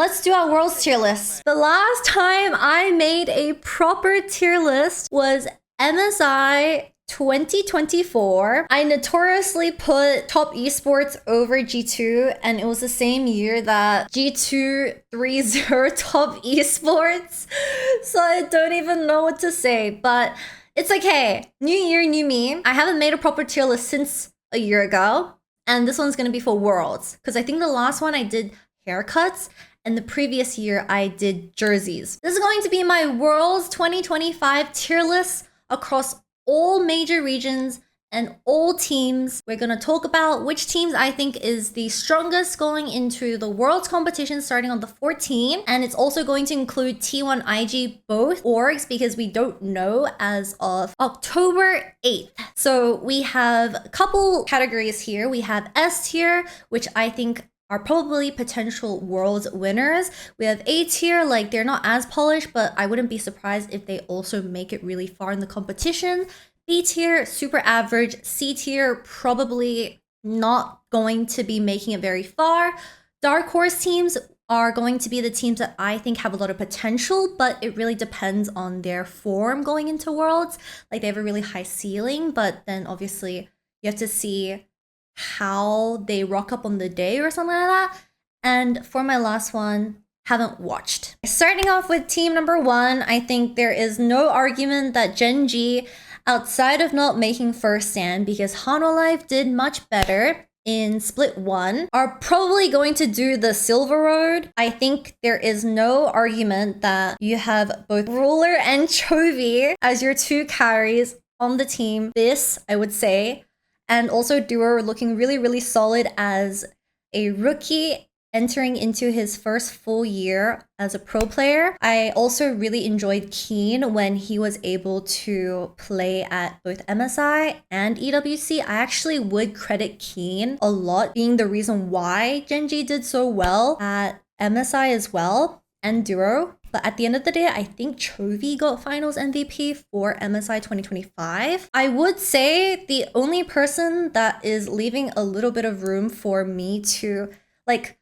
Let's do our World's tier list. The last time I made a proper tier list was MSI 2024. I notoriously put top esports over G2, and it was the same year that G2 3-0 top esports. So I don't even know what to say, but it's okay. New year, new me. I haven't made a proper tier list since a year ago, and this one's gonna be for Worlds, because I think the last one I did haircuts, and the previous year I did jerseys. This is going to be my Worlds 2025 tier list across all major regions and all teams. We're gonna talk about which teams I think is the strongest going into the Worlds competition starting on the 14th. And it's also going to include T1 IG, both orgs, because we don't know as of October 8th. So we have a couple categories here. We have S tier, which I think are probably potential Worlds winners. We have A tier, like they're not as polished, but I wouldn't be surprised if they also make it really far in the competition. B tier, super average. C tier, probably not going to be making it very far. Dark horse teams are going to be the teams that I think have a lot of potential, but it really depends on their form going into Worlds. Like they have a really high ceiling, but then obviously you have to see how they rock up on the day or something like that. And for my last one, haven't watched. Starting off with team number 1, I think there is no argument that Gen G, outside of not making first stand because Hanwha did much better in split 1, are probably going to do the silver road. I think there is no argument that you have both Ruler and Chovy as your 2 carries on the team. This, I would say. And also Duo looking really, really solid as a rookie entering into his first full year as a pro player. I also really enjoyed Keen when he was able to play at both MSI and EWC. I actually would credit Keen a lot being the reason why Gen G did so well at MSI as well and Duo. But at the end of the day, I think Chovy got finals MVP for MSI 2025. I would say the only person that is leaving a little bit of room for me to, like,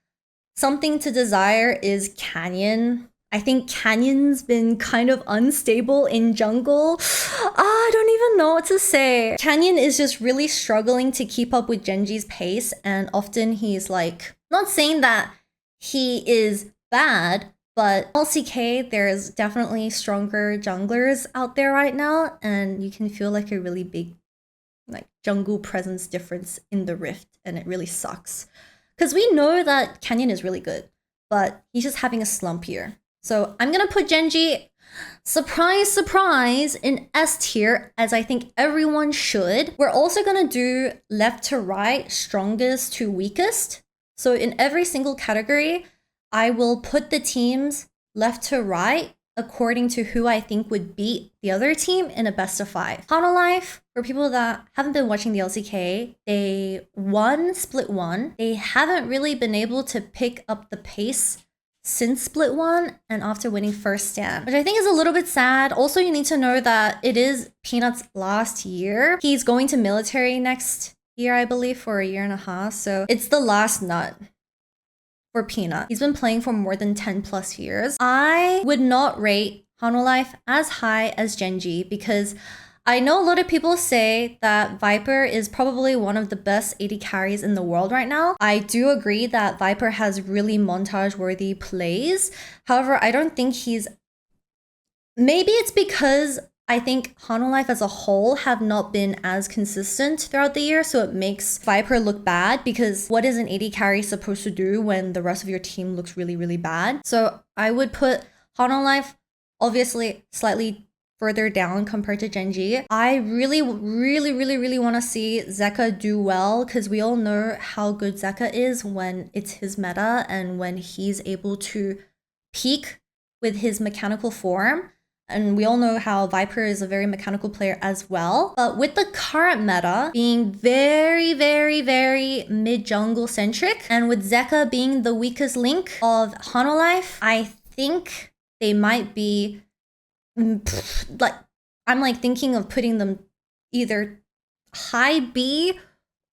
something to desire is Canyon. I think Canyon's been kind of unstable in jungle. I don't even know what to say. Canyon is just really struggling to keep up with Gen G's pace, and often he's like, not saying that he is bad, but LCK, there's definitely stronger junglers out there right now, and you can feel like a really big like jungle presence difference in the Rift, and it really sucks. Because we know that Canyon is really good, but he's just having a slump here. So I'm gonna put Gen G, surprise, surprise, in S tier, as I think everyone should. We're also gonna do left to right, strongest to weakest. So in every single category, I will put the teams left to right according to who I think would beat the other team in a best of 5. Hanwha, for people that haven't been watching the LCK, they won split 1. They haven't really been able to pick up the pace since split 1 and after winning first stand, which I think is a little bit sad. Also, you need to know that it is Peanut's last year. He's going to military next year, I believe, for a year and a half. So it's the last nut for Peanut. He's been playing for more than 10 plus years. I would not rate Hanwha as high as Gen G because I know a lot of people say that Viper is probably one of the best AD carries in the world right now. I do agree that Viper has really montage-worthy plays. However, I don't think he's... Maybe it's because I think Hanwha as a whole have not been as consistent throughout the year, so it makes Viper look bad because what is an AD carry supposed to do when the rest of your team looks really, really bad? So I would put Hanwha obviously slightly further down compared to Gen G. I really want to see Zeka do well because we all know how good Zeka is when it's his meta and when he's able to peak with his mechanical form. And we all know how Viper is a very mechanical player as well. But with the current meta being very mid-jungle centric, and with Zeka being the weakest link of Hanwha, I think they might be like, I'm like thinking of putting them either high B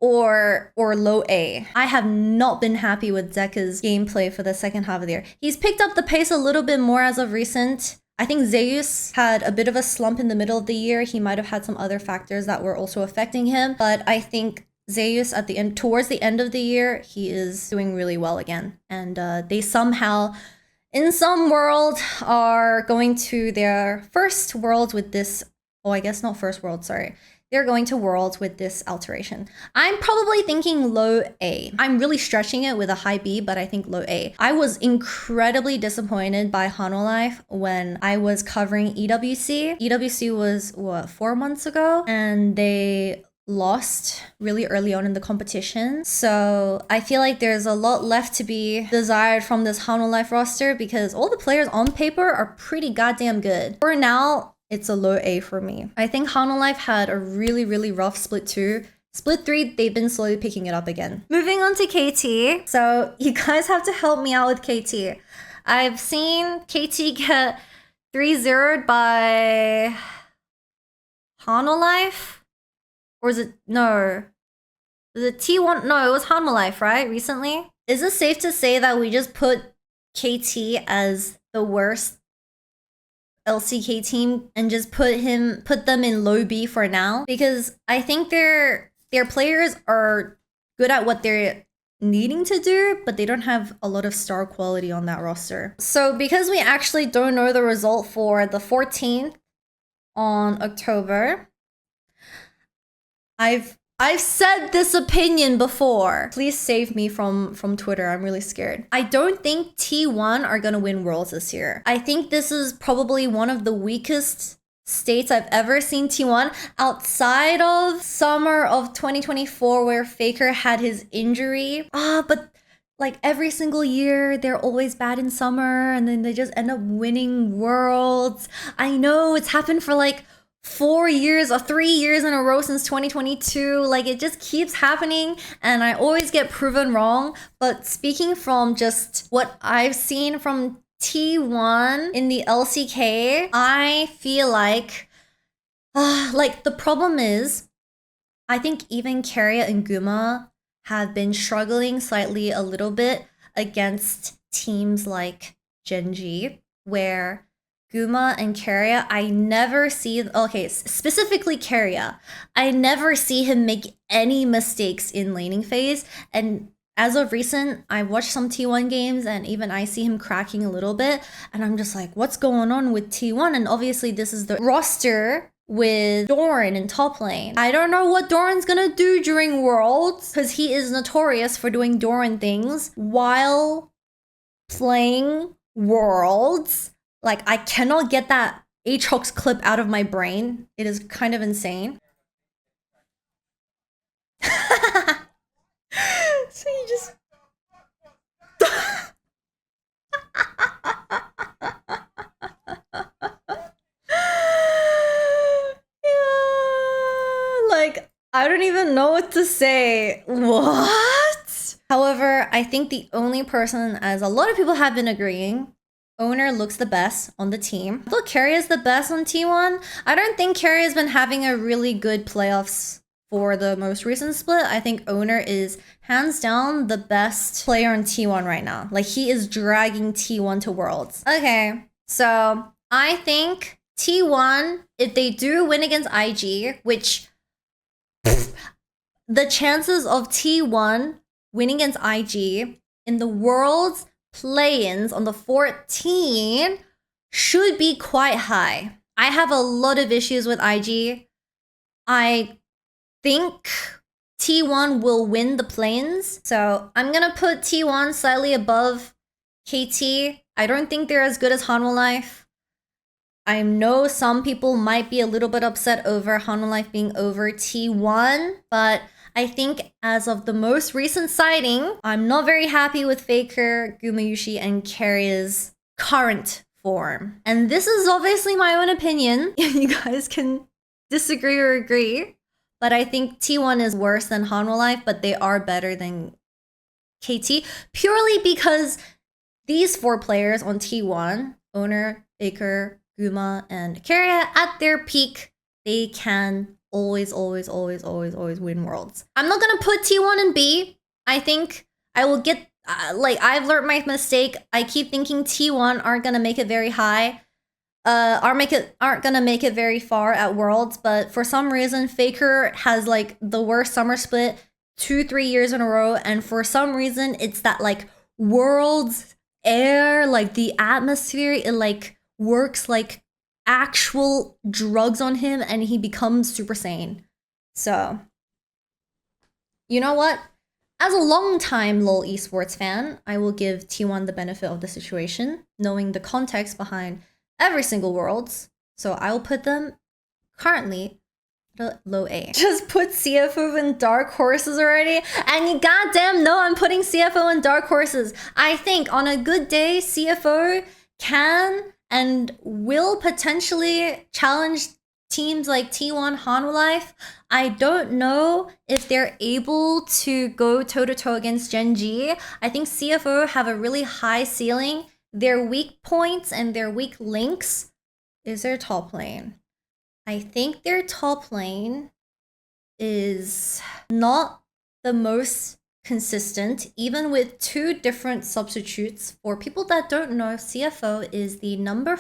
or low A. I have not been happy with Zeka's gameplay for the second half of the year. He's picked up the pace a little bit more as of recent. I think Zeus had a bit of a slump in the middle of the year. He might have had some other factors that were also affecting him, but I think Zeus at the end, towards the end of the year, he is doing really well again. And they somehow, in some world, are going to their first world with this. Oh, I guess not first world, sorry. They're going to Worlds with this alteration. I'm probably thinking low A. I'm really stretching it with a high B, but I think low A. I was incredibly disappointed by Hanwha when I was covering EWC. EWC was, what, 4 months ago? And they lost really early on in the competition. So I feel like there's a lot left to be desired from this Hanwha roster because all the players on paper are pretty goddamn good. For now, it's a low A for me. I think Hanwha had a really, really rough split 2. Split 3, they've been slowly picking it up again. Moving on to KT. So you guys have to help me out with KT. I've seen KT get 3-0'd by Hanwha? Or is it, no. Was it T1? No, it was Hanwha, right? Recently? Is it safe to say that we just put KT as the worst LCK team and just put them in low B for now? Because I think their players are good at what they're needing to do, but they don't have a lot of star quality on that roster. So because we actually don't know the result for the 14th on October, I've said this opinion before. Please save me from Twitter. I'm really scared. I don't think T1 are gonna win Worlds this year. I think this is probably one of the weakest states I've ever seen T1 outside of summer of 2024 where Faker had his injury. But like every single year, they're always bad in summer and then they just end up winning Worlds. I know it's happened for like 4 years or 3 years in a row since 2022. Like it just keeps happening and I always get proven wrong. But speaking from just what I've seen from T1 in the LCK, I feel like the problem is I think even Keria and Guma have been struggling slightly a little bit against teams like Genji, where Guma and Keria, I never see, okay, specifically Keria, I never see him make any mistakes in laning phase. And as of recent, I've watched some T1 games and even I see him cracking a little bit. And I'm just like, what's going on with T1? And obviously this is the roster with Doran in top lane. I don't know what Doran's gonna do during Worlds because he is notorious for doing Doran things while playing Worlds. Like, I cannot get that Aatrox clip out of my brain. It is kind of insane. So you just... yeah, like, I don't even know what to say. What? However, I think the only person, as a lot of people have been agreeing, Owner looks the best on the team. I thought Keria is the best on T1. I don't think Keria has been having a really good playoffs for the most recent split. I think Owner is hands down the best player on T1 right now. Like he is dragging T1 to Worlds. Okay, so I think T1, if they do win against IG, which the chances of T1 winning against IG in the Worlds play-ins on the 14 should be quite high. I have a lot of issues with IG. I think T1 will win the play-ins. So I'm gonna put T1 slightly above KT. I don't think they're as good as Hanwha. I know some people might be a little bit upset over Hanwha being over T1, but I think as of the most recent sighting, I'm not very happy with Faker, Gumayushi, and Keria's current form. And this is obviously my own opinion. You guys can disagree or agree. But I think T1 is worse than Hanwha, but they are better than KT. Purely because these 4 players on T1, Owner, Faker, Guma, and Keria, at their peak, they can always, always, always, always, always win worlds. I'm not gonna put T1 and B. I think I will get, like, I've learned my mistake. I keep thinking T1 aren't gonna make it very high. Aren't gonna make it very far at Worlds, but for some reason, Faker has like the worst summer split 2-3 years in a row, and for some reason, it's that like Worlds air, like the atmosphere, it like works like actual drugs on him, and he becomes Super Saiyan. So, you know what? As a long-time LoL esports fan, I will give T1 the benefit of the situation, knowing the context behind every single Worlds. So I will put them currently at a low A. Just put CFO in Dark Horses already? And you goddamn know I'm putting CFO in Dark Horses. I think on a good day, CFO can and will potentially challenge teams like T1 Hanwha. I don't know if they're able to go toe-to-toe against Gen G. I think CFO have a really high ceiling. Their weak points and their weak links is their top lane. I think their top lane is not the most consistent, even with 2 different substitutes. For people that don't know, CFO is the number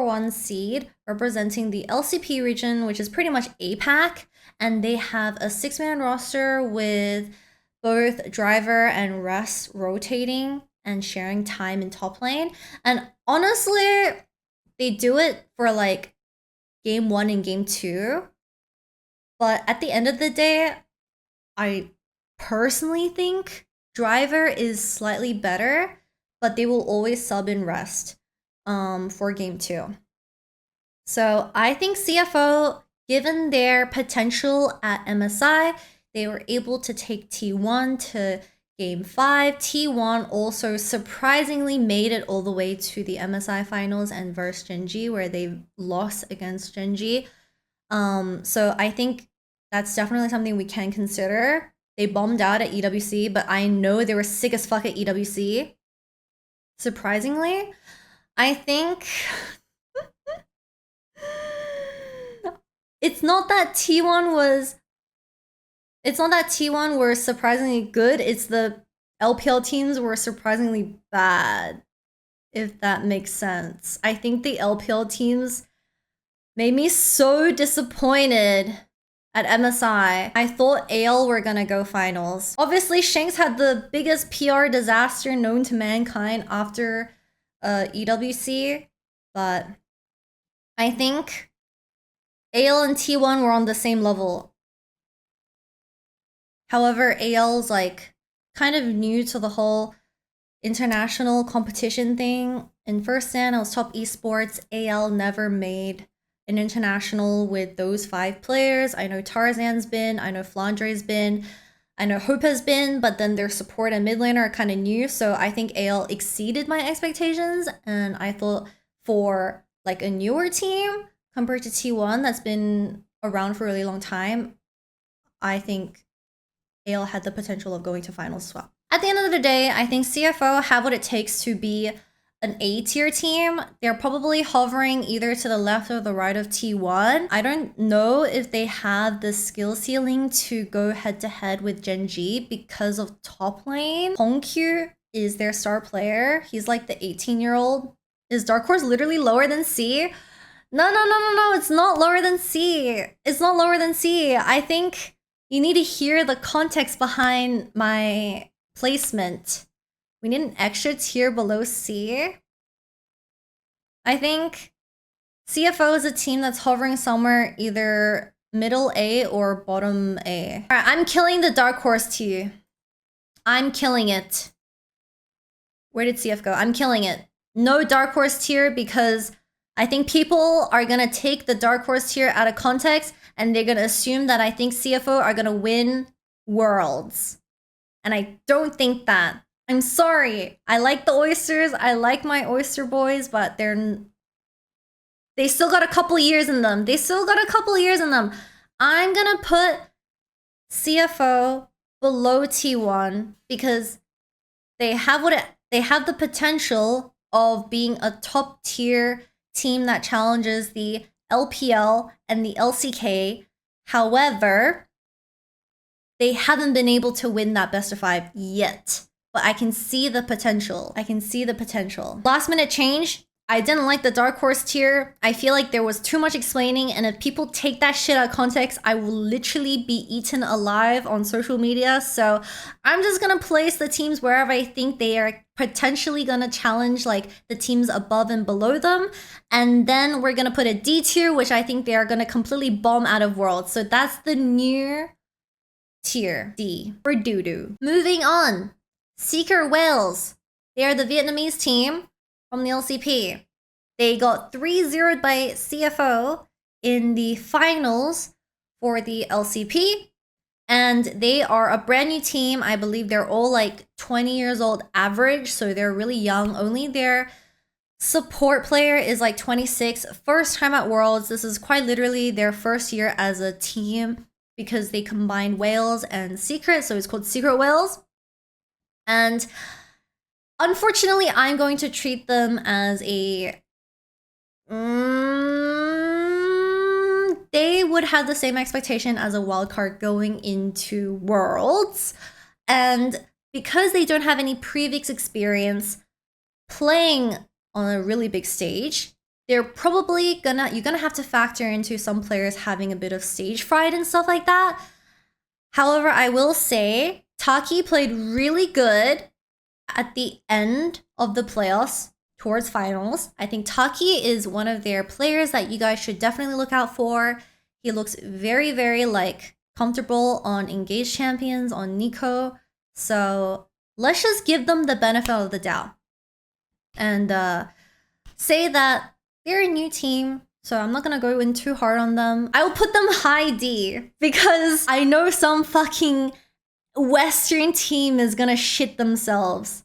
1 seed representing the LCP region, which is pretty much APAC, and they have a 6-man roster with both driver and rest rotating and sharing time in top lane. And honestly, they do it for like game 1 and game 2. But at the end of the day, I personally think driver is slightly better, but they will always sub in rest for game 2. So I think CFO, given their potential at MSI, they were able to take T1 to Game 5. T1 also surprisingly made it all the way to the MSI finals and versus Gen G, where they lost against Gen G. So I think that's definitely something we can consider. They bombed out at EWC, but I know they were sick as fuck at EWC. Surprisingly, I think it's not that T1 were surprisingly good, it's the LPL teams were surprisingly bad, if that makes sense. I think the LPL teams made me so disappointed at MSI. I thought AL were gonna go finals. Obviously, Shanks had the biggest PR disaster known to mankind after EWC, but I think AL and T1 were on the same level. However, AL's like kind of new to the whole international competition thing. In first stand, I was top esports. AL never made an international with those 5 players. I know Tarzan's been, I know Flandre's been, I know Hope has been, but then their support and mid laner are kind of new. So I think AL exceeded my expectations, and I thought for like a newer team compared to T1 that's been around for a really long time, I think AL had the potential of going to finals as well. At the end of the day, I think CFO have what it takes to be an A-tier team. They're probably hovering either to the left or the right of T1. I don't know if they have the skill ceiling to go head-to-head with Gen G because of top lane. Hongkyu is their star player. He's like the 18-year-old. Is Dark Horse literally lower than C? No, it's not lower than C. It's not lower than C. I think you need to hear the context behind my placement. We need an extra tier below C. I think CFO is a team that's hovering somewhere either middle A or bottom A. All right, I'm killing the Dark Horse tier. I'm killing it. Where did CF go? I'm killing it. No Dark Horse tier, because I think people are gonna take the Dark Horse tier out of context and they're gonna assume that I think CFO are gonna win Worlds. And I don't think that. I'm sorry. I like the Oysters. I like my Oyster boys, but they still got a couple years in them. They still got a couple years in them. I'm gonna put CFO below T1 because they have the potential of being a top tier team that challenges the LPL, and the LCK. However, they haven't been able to win that best of 5 yet. But I can see the potential. I can see the potential. Last minute change. I didn't like the Dark Horse tier. I feel like there was too much explaining, and if people take that shit out of context, I will literally be eaten alive on social media. So I'm just gonna place the teams wherever I think they are potentially gonna challenge like the teams above and below them. And then we're gonna put a D tier, which I think they are gonna completely bomb out of Worlds. So that's the new tier, D, for doo-doo. Moving on, Seeker Whales. They are the Vietnamese team from the LCP. They got 3-0'd by CFO in the finals for the LCP. And they are a brand new team. I believe they're all like 20 years old average, so they're really young. Only their support player is like 26. First time at Worlds. This is quite literally their first year as a team because they combine Whales and Secret, so it's called Secret Whales. And unfortunately, I'm going to treat them as a... they would have the same expectation as a wildcard going into Worlds. And because they don't have any previous experience playing on a really big stage, they're probably you're gonna have to factor into some players having a bit of stage fright and stuff like that. However, I will say Taki played really good at the end of the playoffs towards finals. I think Taki is one of their players that you guys should definitely look out for. He looks very, very like comfortable on Engaged Champions, on Nico. So let's just give them the benefit of the doubt and say that they're a new team. So I'm not gonna go in too hard on them. I will put them high D because I know some fucking Western team is gonna shit themselves.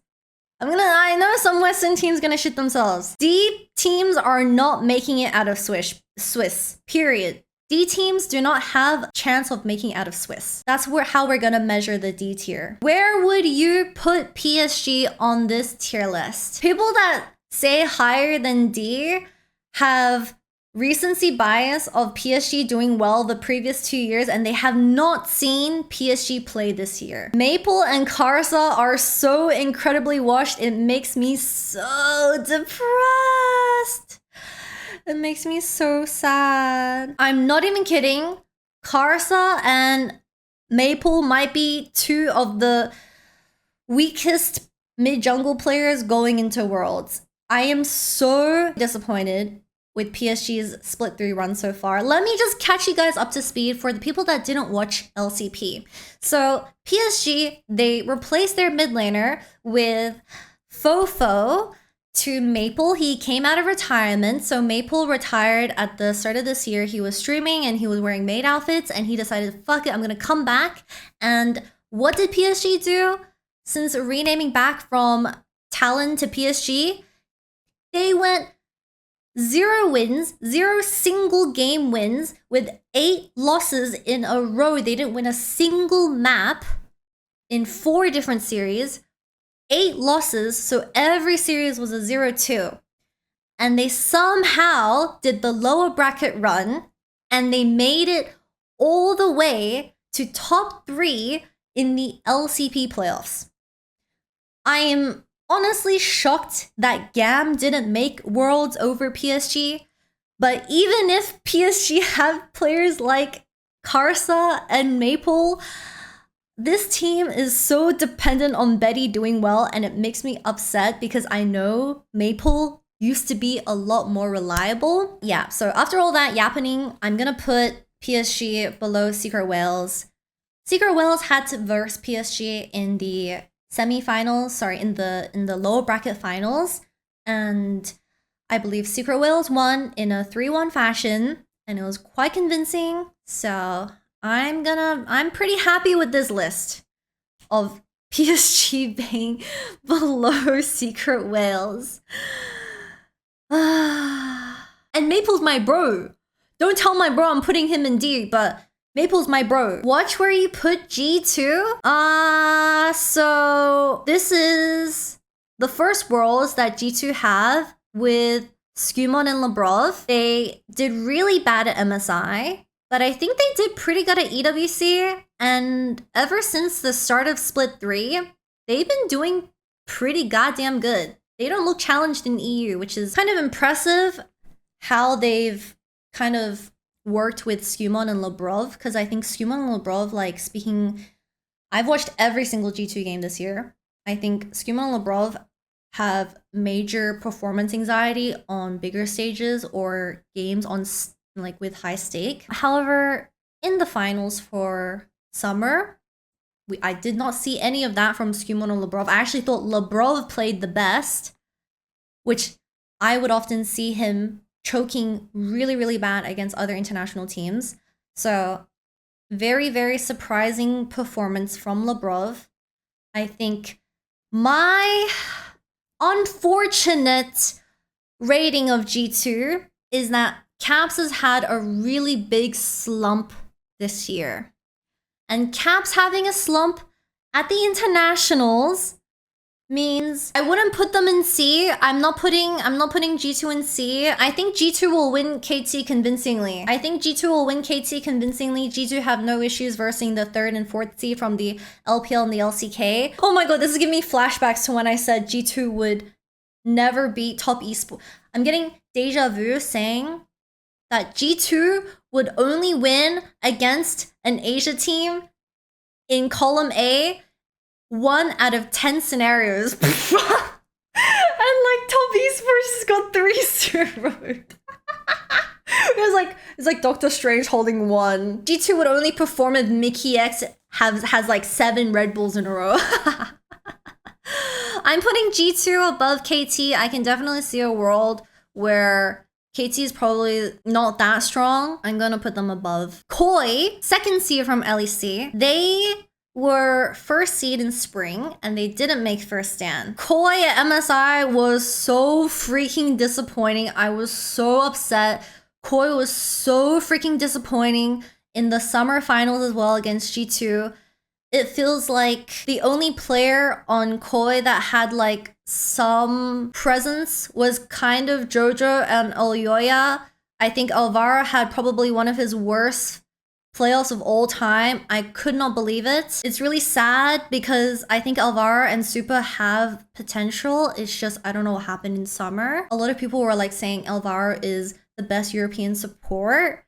I know some Western team's gonna shit themselves. D teams are not making it out of Swiss, period. D teams do not have a chance of making it out of Swiss. That's how we're gonna measure the D tier. Where would you put PSG on this tier list? People that say higher than D have recency bias of PSG doing well the previous 2 years, and they have not seen PSG play this year. Maple and Karsa are so incredibly washed, it makes me so depressed. It makes me so sad. I'm not even kidding. Karsa and Maple might be two of the weakest mid-jungle players going into Worlds. I am so disappointed with PSG's split 3 run so far. Let me just catch you guys up to speed for the people that didn't watch LCP. So PSG, they replaced their mid laner with Fofo to Maple. He came out of retirement. So Maple retired at the start of this year. He was streaming and he was wearing maid outfits and he decided, fuck it, I'm gonna come back. And what did PSG do? Since renaming back from Talon to PSG, they went 0 wins, 0 single game wins with 8 losses in a row. They didn't win a single map in 4 different series. 8 losses, so every series was a 0-2. And they somehow did the lower bracket run and they made it all the way to top 3 in the LCP playoffs. I am honestly shocked that GAM didn't make Worlds over PSG. But even if PSG have players like Karsa and Maple, this team is so dependent on Betty doing well, and it makes me upset because I know Maple used to be a lot more reliable. Yeah, so after all that yappening, I'm gonna put PSG below Secret Whales. Secret Whales had to verse PSG in the semi-finals, sorry, in the lower bracket finals, and I believe Secret Whales won in a 3-1 fashion, and it was quite convincing. So I'm pretty happy with this list of PSG being below Secret Whales. And Maple's my bro. Don't tell my bro I'm putting him in D, but Maple's my bro. Watch where you put G2. So this is the first Worlds that G2 have with Skumon and Labrov. They did really bad at MSI, but I think they did pretty good at EWC. And ever since the start of Split 3, they've been doing pretty goddamn good. They don't look challenged in EU, which is kind of impressive how they've kind of worked with Skumon and Labrov, because I think Skumon and Labrov, like, speaking... I've watched every single G2 game this year. I think Skumon and Labrov have major performance anxiety on bigger stages or games on like with high stake. However, in the finals for summer, I did not see any of that from Skumon or Labrov. I actually thought Labrov played the best, which I would often see him choking really, really bad against other international teams. So very, very surprising performance from Labrov. I think my unfortunate rating of G2 is that Caps has had a really big slump this year. And Caps having a slump at the internationals means I wouldn't put them in C. I'm not putting G2 in C. I think G2 will win KT convincingly. G2 have no issues versing the 3rd and 4th seed from the LPL and the LCK. Oh my god, this is giving me flashbacks to when I said G2 would never beat top esports. I'm getting deja vu saying that G2 would only win against an Asia team in column A 1 out of 10 scenarios. And like top esports just got 3-0. It's like Doctor Strange holding 1. G2 would only perform if Mickey X has like 7 Red Bulls in a row. I'm putting G2 above KT. I can definitely see a world where KT is probably not that strong. I'm gonna put them above. Koi, 2nd seed from LEC. They were 1st seed in spring and they didn't make first stand. Koi at MSI was so freaking disappointing. I was so upset. Koi was so freaking disappointing in the summer finals as well against G2. It feels like the only player on Koi that had like some presence was kind of Jojo and Olyoya. I think Alvaro had probably one of his worst playoffs of all time. I could not believe it. It's really sad because I think Alvaro and Supa have potential. It's just, I don't know what happened in summer. A lot of people were like saying Alvaro is the best European support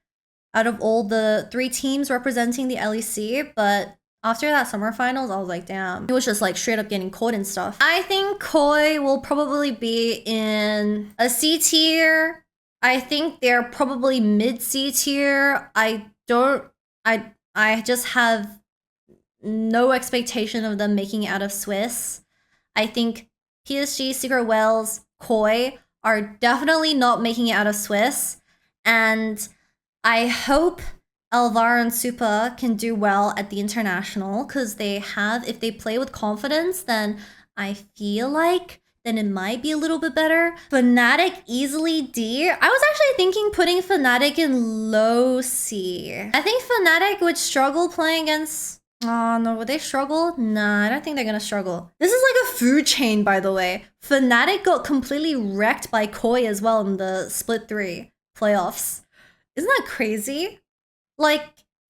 out of all the 3 teams representing the LEC, but after that summer finals, I was like, damn. He was just like straight up getting caught and stuff. I think Koi will probably be in a C tier. I think they're probably mid C tier. I just have no expectation of them making it out of Swiss. I think PSG, Secret Wales, Koi are definitely not making it out of Swiss. And I hope Alvaro and Supa can do well at the international, because if they play with confidence, then I feel like then it might be a little bit better. Fnatic easily D. I was actually thinking putting Fnatic in low C. I think Fnatic would struggle playing against... Oh, no, would they struggle? Nah, I don't think they're gonna struggle. This is like a food chain, by the way. Fnatic got completely wrecked by Koi as well in the Split 3 playoffs. Isn't that crazy? Like,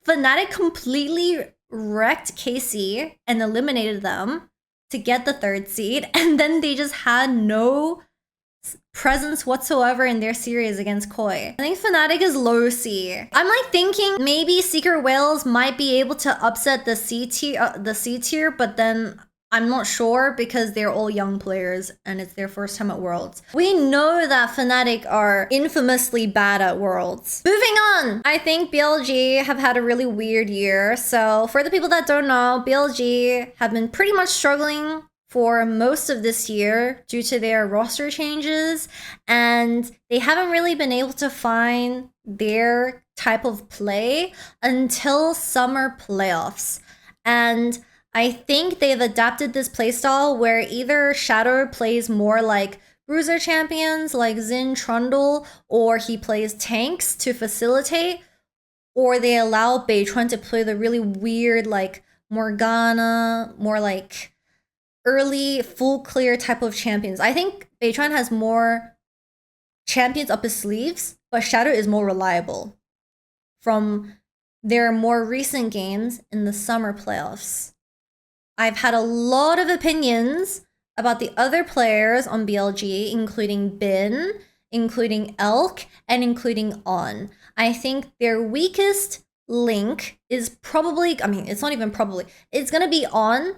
Fnatic completely wrecked KC and eliminated them to get the 3rd seed, and then they just had no presence whatsoever in their series against Koi. I think Fnatic is low C. I'm like thinking maybe Secret Wales might be able to upset the C tier, but then I'm not sure because they're all young players and it's their first time at Worlds. We know that Fnatic are infamously bad at Worlds. Moving on! I think BLG have had a really weird year. So for the people that don't know, BLG have been pretty much struggling for most of this year due to their roster changes, and they haven't really been able to find their type of play until summer playoffs. And I think they've adapted this playstyle where either Shadow plays more like bruiser champions like Xin Trundle, or he plays tanks to facilitate, or they allow Beitruan to play the really weird like Morgana, more like early full clear type of champions. I think Beitruan has more champions up his sleeves, but Shadow is more reliable from their more recent games in the summer playoffs. I've had a lot of opinions about the other players on BLG, including Bin, including Elk, and including On. I think their weakest link is probably, I mean, it's not even probably, it's gonna be On.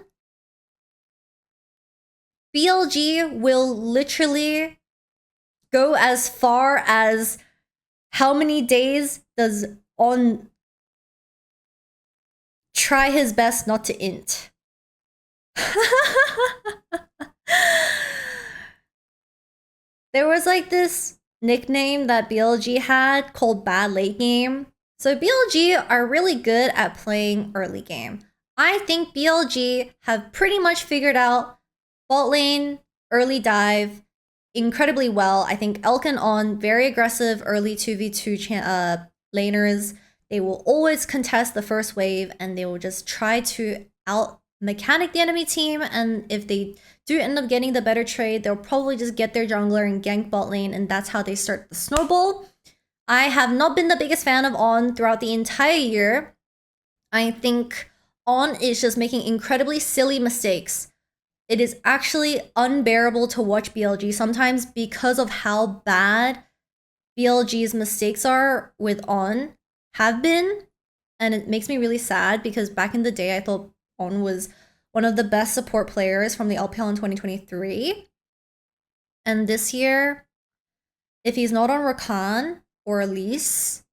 BLG will literally go as far as how many days does On try his best not to int. There was like this nickname that BLG had called Bad Late Game. So BLG are really good at playing early game. I think BLG have pretty much figured out bot lane, early dive incredibly well. I think Elk and On, very aggressive early 2v2 laners. They will always contest the first wave and they will just try to out mechanic the enemy team, and if they do end up getting the better trade, they'll probably just get their jungler and gank bot lane, and that's how they start the snowball. I have not been the biggest fan of On throughout the entire year. I think On is just making incredibly silly mistakes. It is actually unbearable to watch BLG sometimes because of how bad BLG's mistakes are with On have been, and it makes me really sad because back in the day I thought On was one of the best support players from the LPL in 2023. And this year, if he's not on Rakan or Elise,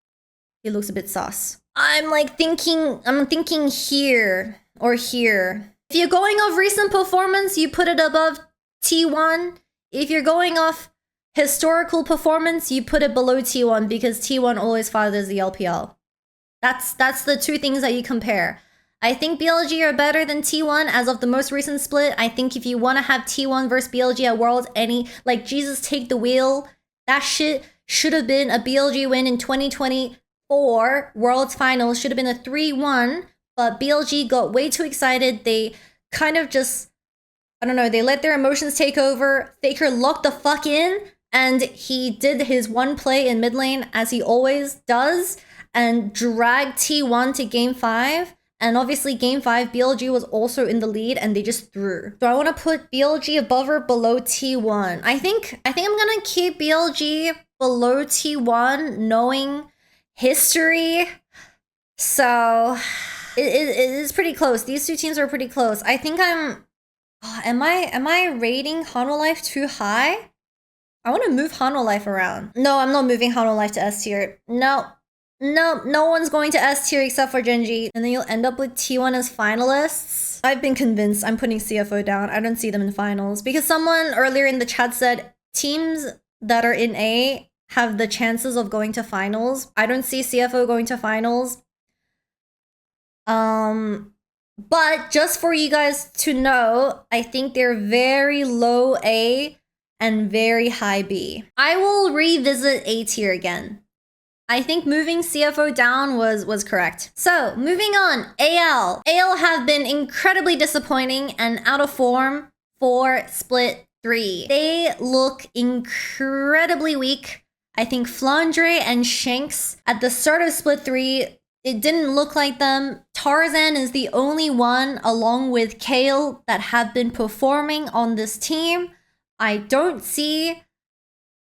he looks a bit sus. I'm thinking here or here. If you're going off recent performance, you put it above T1. If you're going off historical performance, you put it below T1 because T1 always fathers the LPL. That's the two things that you compare. I think BLG are better than T1 as of the most recent split. I think if you want to have T1 versus BLG at Worlds, like Jesus take the wheel, that shit should have been a BLG win in 2024 Worlds Finals. Should have been a 3-1, but BLG got way too excited. They kind of just, I don't know, they let their emotions take over. Faker locked the fuck in, and he did his one play in mid lane as he always does, and dragged T1 to game 5. And obviously game 5, BLG was also in the lead and they just threw. So I want to put BLG above or below T1. I think I'm gonna keep BLG below T1 knowing history. So it is pretty close. These two teams are pretty close. I think am I rating Hanwha too high? I want to move Hanwha around. No, I'm not moving Hanwha to S tier. No one's going to S tier except for Genji. And then you'll end up with T1 as finalists. I've been convinced. I'm putting CFO down. I don't see them in finals. Because someone earlier in the chat said teams that are in A have the chances of going to finals. I don't see CFO going to finals. But just for you guys to know, I think they're very low A and very high B. I will revisit A tier again. I think moving CFO down was correct. So moving on, AL. AL have been incredibly disappointing and out of form for split 3. They look incredibly weak. I think Flandre and Shanks at the start of split 3, it didn't look like them. Tarzan is the only one along with Kale that have been performing on this team. I don't see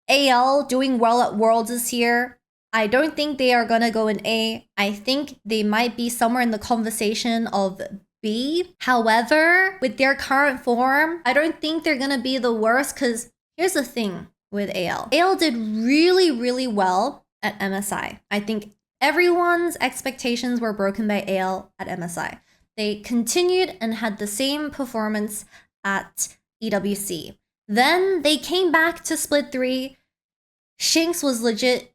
AL doing well at Worlds this year. I don't think they are gonna go in A. I think they might be somewhere in the conversation of B. However, with their current form, I don't think they're gonna be the worst because here's the thing with AL. AL did really well at MSI. I think everyone's expectations were broken by AL at MSI. They continued and had the same performance at EWC. Then they came back to split 3. Shanks was legit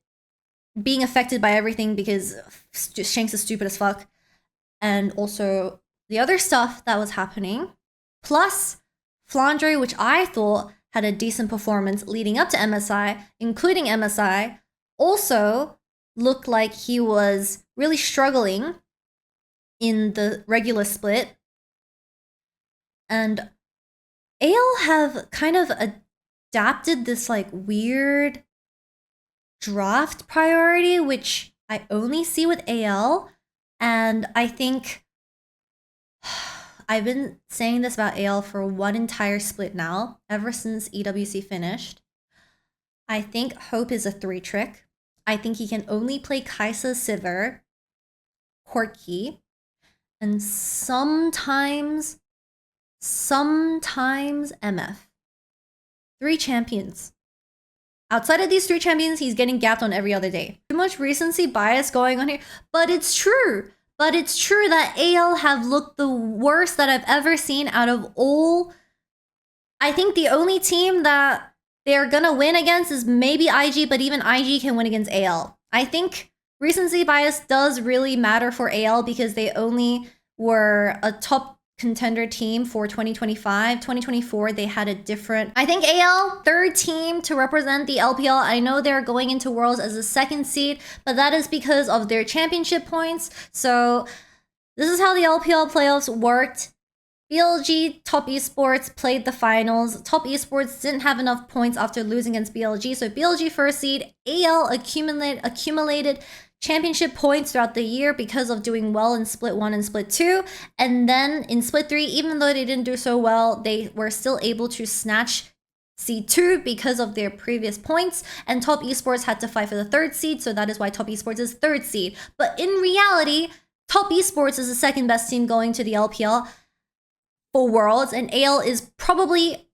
being affected by everything because Shanks is stupid as fuck. And also the other stuff that was happening. Plus Flandre, which I thought had a decent performance leading up to MSI, including MSI, also looked like he was really struggling in the regular split. And AL have kind of adapted this like weird draft priority, which I only see with AL. And I think I've been saying this about AL for one entire split now, ever since EWC finished. I think Hope is a 3-trick. I think he can only play Kaisa, Sivir, Corki, and sometimes MF. 3 champions. Outside of these 3 champions, he's getting gapped on every other day. Too much recency bias going on here, but it's true. But it's true that AL have looked the worst that I've ever seen out of all. I think the only team that they're gonna win against is maybe IG, but even IG can win against AL. I think recency bias does really matter for AL because they only were a top contender team for 2025. 2024, they had a different, I think AL, 3rd team to represent the LPL. I know they're going into Worlds as a 2nd seed, but that is because of their championship points. So this is how the LPL playoffs worked. BLG Top Esports played the finals. Top Esports didn't have enough points after losing against BLG, so BLG 1st seed. AL accumulated championship points throughout the year because of doing well in Split 1 and Split 2. And then in Split 3, even though they didn't do so well, they were still able to snatch Seed 2 because of their previous points. And Top Esports had to fight for the 3rd seed, so that is why Top Esports is 3rd seed. But in reality, Top Esports is the 2nd best team going to the LPL for Worlds, and AL is probably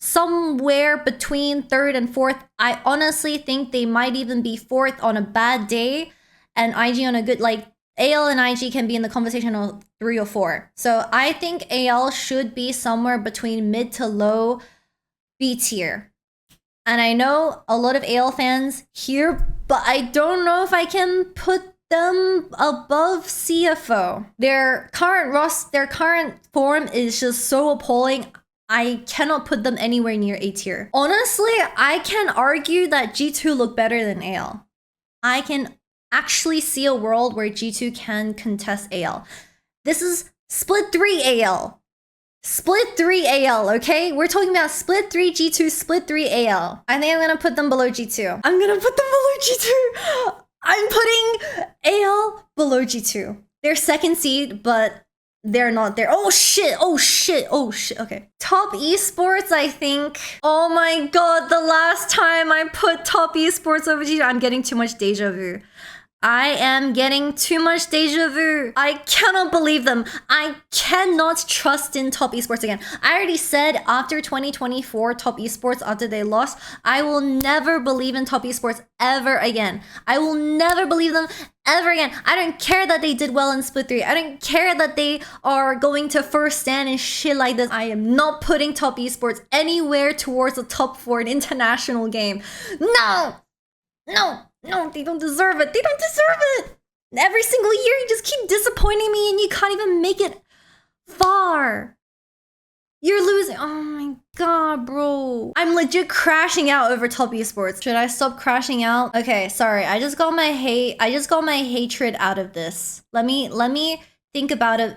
somewhere between 3rd and 4th. I honestly think they might even be 4th on a bad day, and IG on a good, like, AL and IG can be in the conversation of 3 or 4. So I think AL should be somewhere between mid to low B tier. And I know a lot of AL fans here, but I don't know if I can put them above CFO. Their current form is just so appalling. I cannot put them anywhere near A tier. Honestly, I can argue that G2 look better than AL. I can actually see a world where G2 can contest AL. This is Split 3 AL. Split 3 AL, okay? We're talking about Split 3 G2, Split 3 AL. I think I'm gonna put them below G2. I'm gonna put them below G2. I'm putting AL below G2. They're 2nd seed, but they're not there. Oh shit, oh shit, oh shit. Okay. Top Esports, I think. Oh my god, the last time I put Top Esports over G2, I'm getting too much deja vu. I am getting too much deja vu. I cannot believe them. I cannot trust in Top Esports again. I already said after 2024 Top Esports, after they lost, I will never believe in Top Esports ever again. I will never believe them ever again. I don't care that they did well in Split 3. I don't care that they are going to 1st stand and shit like this. I am not putting Top Esports anywhere towards the top 4 in international game. No! No! No, they don't deserve it. They don't deserve it. Every single year, you just keep disappointing me and you can't even make it far. You're losing. Oh my god, bro. I'm legit crashing out over Top Esports. Should I stop crashing out? Okay, sorry. I just got my hatred out of this. Let me think about it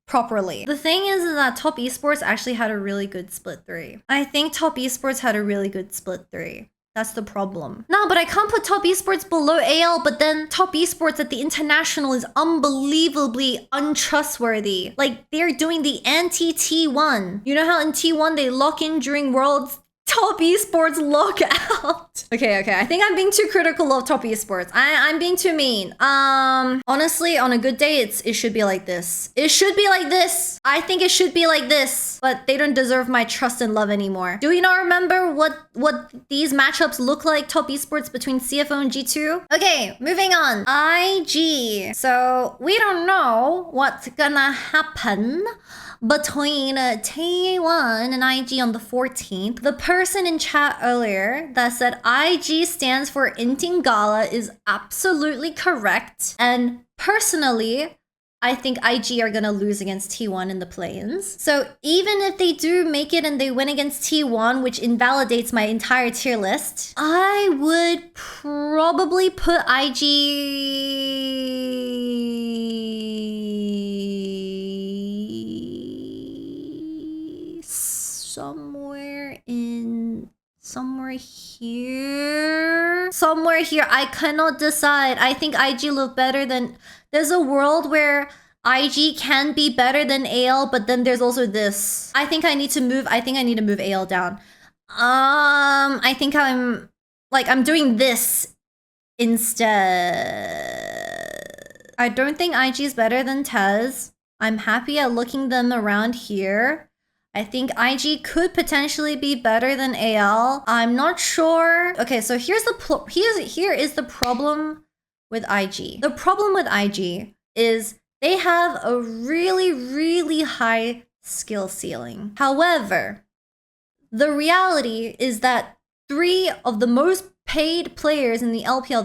properly. The thing is that Top Esports actually had a really good Split 3. I think Top Esports had a really good Split 3. That's the problem. No, but I can't put Top Esports below AL, but then Top Esports at the international is unbelievably untrustworthy. Like, they're doing the anti-T1. You know how in T1 they lock in during Worlds? Top Esports lock out. Okay, I think I'm being too critical of Top Esports. I'm being too mean. Honestly, on a good day, it should be like this. It should be like this. I think it should be like this. But they don't deserve my trust and love anymore. Do you not remember what these matchups look like, Top Esports between CFO and G2? Okay, moving on. IG. So, we don't know what's gonna happen between T1 and IG on the 14th. The person in chat earlier that said IG stands for Intingala is absolutely correct. And personally, I think IG are gonna lose against T1 in the play-ins. So even if they do make it and they win against T1, which invalidates my entire tier list, I would probably put IG somewhere in Somewhere here. Somewhere here. I cannot decide. I think IG look better than... There's a world where IG can be better than AL, but then there's also this. I think I need to move AL down. I think I'm doing this instead. I don't think IG is better than Tez. I'm happy at looking them around here. I think IG could potentially be better than AL. I'm not sure. Okay, so here is the problem with IG. The problem with IG is they have a really, really high skill ceiling. However, the reality is that 3 of the most paid players in the LPL,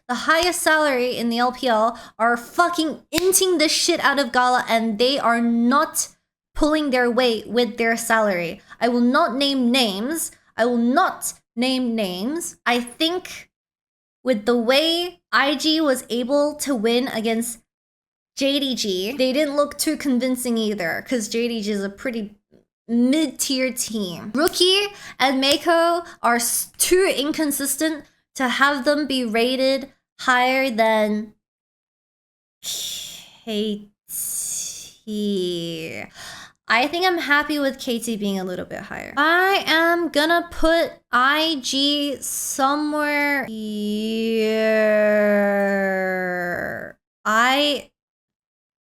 the highest salary in the LPL, are fucking inting the shit out of Gala, and they are not pulling their weight with their salary. I will not name names. I think with the way IG was able to win against JDG, they didn't look too convincing either, because JDG is a pretty mid-tier team. Rookie and Mako are too inconsistent to have them be rated higher than KT. I think I'm happy with KT being a little bit higher. I am gonna put IG somewhere here. I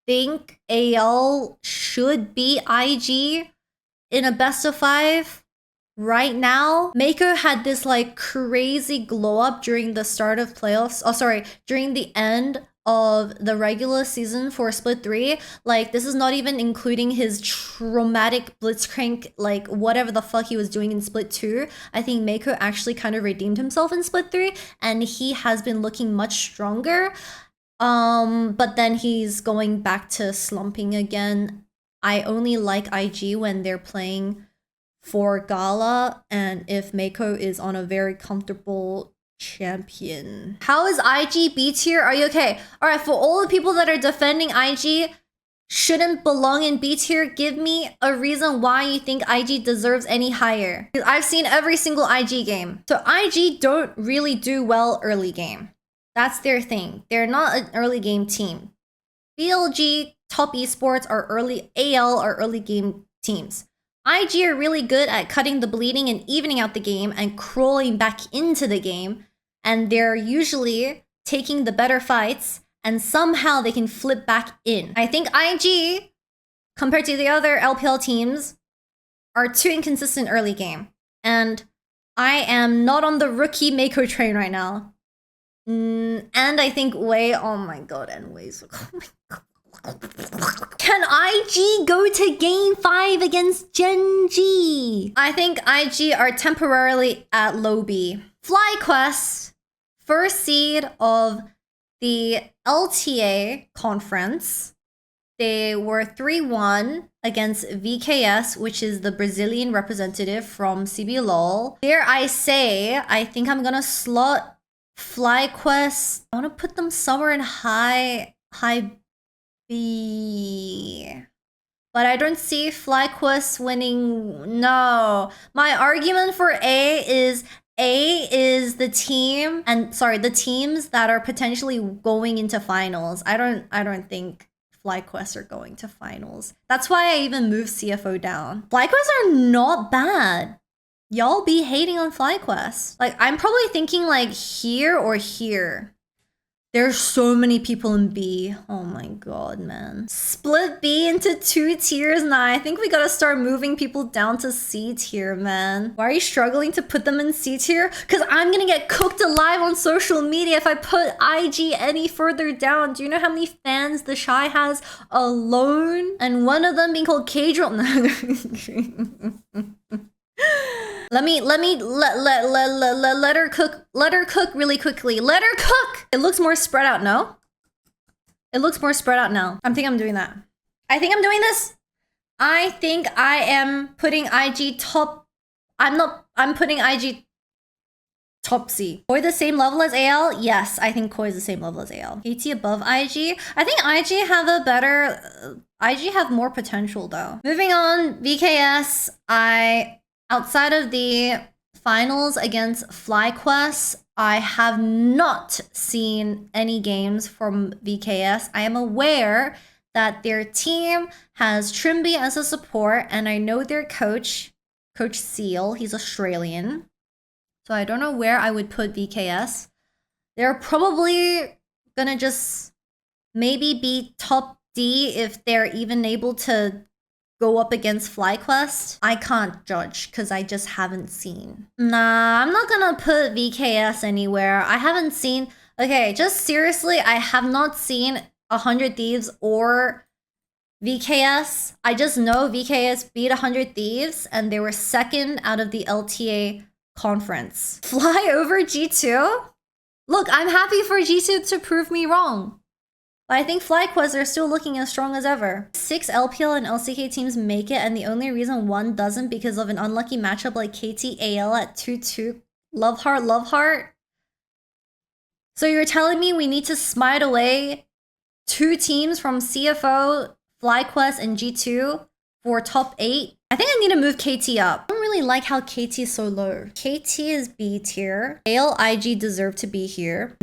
think AL should be IG in a best of 5 right now. Mako had this like crazy glow up during the start of playoffs. Oh, sorry, during the end of the regular season for Split 3. Like, this is not even including his traumatic blitzcrank, like whatever the fuck he was doing in Split 2. I think Mako actually kind of redeemed himself in Split 3, and he has been looking much stronger. But then he's going back to slumping again. I only like IG when they're playing for Gala, and if Mako is on a very comfortable champion. How is IG B tier? Are you okay? All right, for all the people that are defending IG shouldn't belong in B tier, give me a reason why you think IG deserves any higher. I've seen every single IG game. So IG don't really do well early game. That's their thing. They're not an early game team. BLG, top esports are early, AL are early game teams. IG are really good at cutting the bleeding and evening out the game and crawling back into the game. And they're usually taking the better fights, and somehow they can flip back in. I think IG, compared to the other LPL teams, are too inconsistent early game. And I am not on the rookie Mako train right now. And I think Wei, oh my god, and Wei's, oh my god. Can IG go to game 5 against Gen G? I think IG are temporarily at low B. FlyQuest, first seed of the LTA conference. They were 3-1 against VKS, which is the Brazilian representative from CBLOL. Dare I say, I think I'm gonna slot FlyQuest. I wanna put them somewhere in high B. But I don't see FlyQuest winning. No. My argument for A is the team, and sorry, the teams that are potentially going into finals. I don't think FlyQuest are going to finals. That's why I even moved CFO down. FlyQuest are not bad. Y'all be hating on FlyQuest. Like, I'm probably thinking like here or here. There's so many people in B. Oh my god, man. Split B into 2 tiers? Nah, I think we gotta start moving people down to C tier, man. Why are you struggling to put them in C tier? Because I'm gonna get cooked alive on social media if I put IG any further down. Do you know how many fans the Shy has alone? And one of them being called K-Drop. Let her cook really quickly. Let her cook! It looks more spread out, no? It looks more spread out now. I think I'm doing that. I think I'm doing this. I think I am putting IG top. I'm putting IG top C. Koi the same level as AL? Yes, I think Koi is the same level as AL. KT above IG? I think IG have a better... IG have more potential though. Moving on, VKS, outside of the Finals against FlyQuest. I have not seen any games from VKS. I am aware that their team has Trimby as a support, and I know their coach, Coach Seal, he's Australian. So I don't know where I would put VKS. They're probably gonna just maybe be top D if they're even able to go up against FlyQuest. I can't judge because I just haven't seen. Nah, I'm not gonna put VKS anywhere. I haven't seen. Okay, just seriously, I have not seen 100 Thieves or VKS. I just know VKS beat 100 Thieves and they were second out of the LTA conference. Fly over G2? Look, I'm happy for G2 to prove me wrong. But I think FlyQuest are still looking as strong as ever. 6 LPL and LCK teams make it, and the only reason one doesn't because of an unlucky matchup like KT-AL at 2-2. Love heart, love heart. So you're telling me we need to smite away 2 teams from CFO, FlyQuest, and G2 for top 8? I think I need to move KT up. I don't really like how KT is so low. KT is B tier. AL, IG deserve to be here.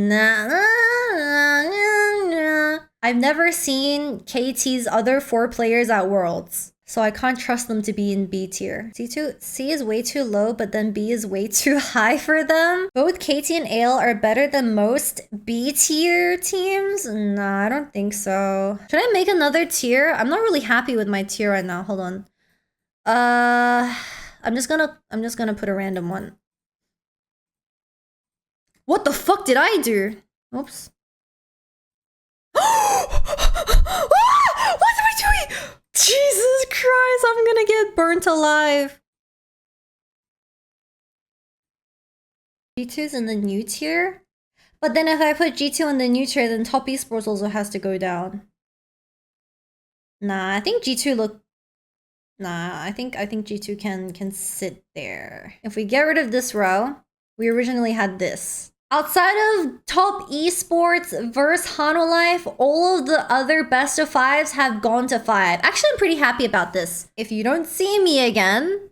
I've never seen KT's other 4 players at Worlds, so I can't trust them to be in B tier. C is way too low, but then B is way too high for them. Both KT and AL are better than most B tier teams? Nah, I don't think so. Should I make another tier? I'm not really happy with my tier right now. Hold on. I'm just gonna put a random one. What the fuck did I do? Oops. What are we doing? Jesus Christ, I'm gonna get burnt alive. G2's in the new tier? But then if I put G2 in the new tier, then top esports also has to go down. Nah, I think G2 look... Nah, I think G2 can sit there. If we get rid of this row, we originally had this. Outside of top esports versus Hanolife, all of the other best of 5s have gone to 5. Actually, I'm pretty happy about this. If you don't see me again,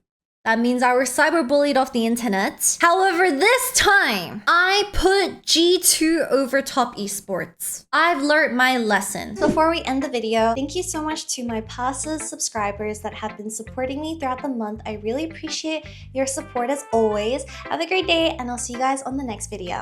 that means I was cyberbullied off the internet. However, this time, I put G2 over top esports. I've learned my lesson. Before we end the video, thank you so much to my passive subscribers that have been supporting me throughout the month. I really appreciate your support as always. Have a great day, and I'll see you guys on the next video.